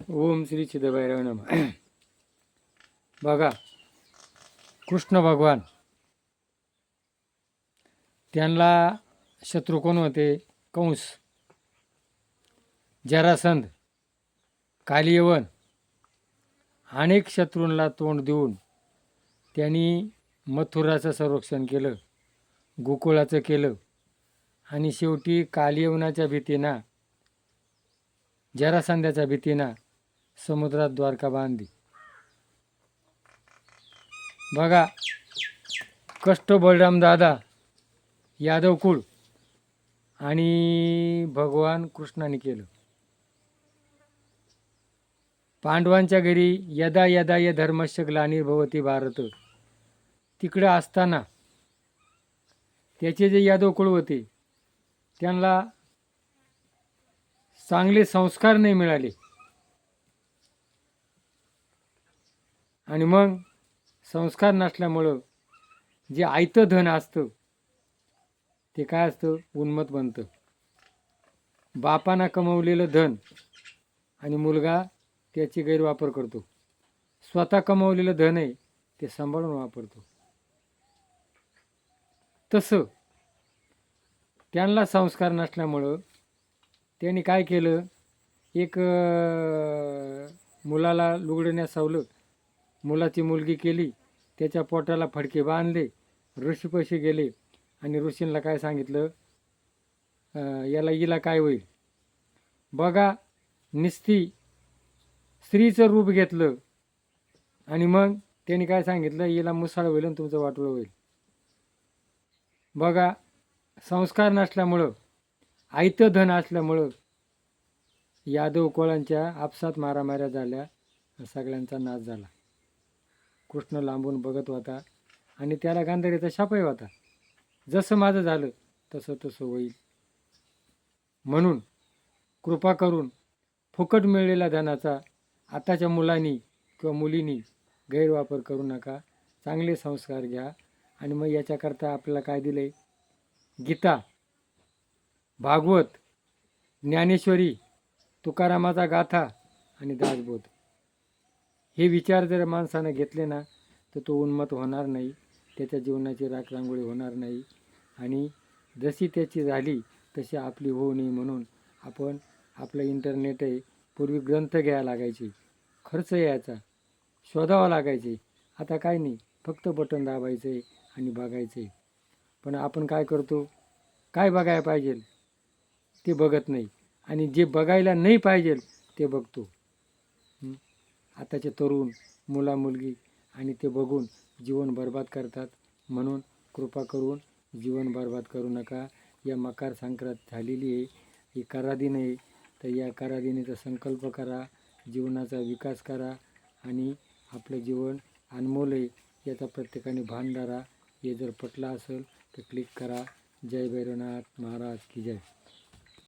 ओम श्री चिदभैरव नमः. बघा, कृष्ण भगवान त्यांना शत्रू कोण होते? कंस, जरासंध, कालियवन अनेक शत्रूंना तोंड देऊन त्यांनी मथुराचं संरक्षण केलं, गोकुळाचं केलं आणि शेवटी कालियवनाच्या भीतीनं, जरासंधाच्या भीतीनं समुद्रात द्वारका बांधली. बघा, कष्ट बळराम दादा, यादव कुळ आणि भगवान कृष्णाने केलं. पांडवांच्या घरी यदा यदा य धर्मस्य ग्लानिर्भवती भारत, तिकडे असताना त्याचे जे यादव कुळ होते त्यांना चांगले संस्कार नाही मिळाले आणि मग संस्कार नसल्यामुळं जे आयतं धन असतं ते काय असतं? उन्मत्त बनतं. बापानं कमवलेलं धन आणि मुलगा त्याची गैरवापर करतो. स्वतः कमवलेलं धन आहे ते सांभाळून वापरतो. तसं त्यांना संस्कार नसल्यामुळं त्यांनी काय केलं? एक मुलाला लुगडं नेसवलं, मुलाची मुलगी केली, त्याच्या पोटाला फडके बांधले, ऋषीपाशी गेले आणि ऋषींना काय सांगितलं? याला हिला काय होईल? बघा, निस्ती स्त्रीचं रूप घेतलं आणि मग त्यांनी काय सांगितलं? हिला मुसाळ होईल आणि तुमचं वाटोळं होईल. बघा, संस्कार नसल्यामुळं, आयतं धन असल्यामुळं यादव कोळांच्या आपसात मारामाऱ्या झाल्या, सगळ्यांचा नाश झाला. कृष्ण लांबून बघत होता आणि त्याला गांधारीचा शापही होता. जसं माझं झालं तसं तसं होईल. म्हणून कृपा करून फुकट मिळलेल्या धनाचा आताच्या मुलांनी किंवा मुलींनी गैरवापर करू नका. चांगले संस्कार घ्या. आणि मग याच्याकरता आपल्याला काय दिले? गीता, भागवत, ज्ञानेश्वरी, तुकारामाचा गाथा आणि दासबोध. हे विचार जर माणसानं घेतले ना तर तो उन्मत्त होणार नाही, त्याच्या जीवनाची राखरांगोळी होणार नाही आणि जशी त्याची झाली तशी आपली होऊ नये म्हणून आपण आपलं इंटरनेट आहे. पूर्वी ग्रंथ घ्यायला लागायचे, खर्च यायचा, शोधावं लागायचे. आता काय नाही, फक्त बटन दाबायचं आहे आणि बघायचं आहे. पण आपण काय करतो? काय बघायला पाहिजे ते बघत नाही आणि जे बघायला नाही पाहिजे ते बघतो. आताचे तरुण, मुला मुलगी आणि ते बघून जीवन बर्बाद करतात. म्हणून कृपा करून जीवन बर्बाद करू नका. या मकर संक्रांत झालेली आहे, ही करादीन आहे, तर या करादिनीचा संकल्प करा, जीवनाचा विकास करा आणि आपलं जीवन अनमोल आहे याचा प्रत्येकाने भान धरा. हे जर पटलं असेल तर क्लिक करा. जय भैरवनाथ महाराज की जय.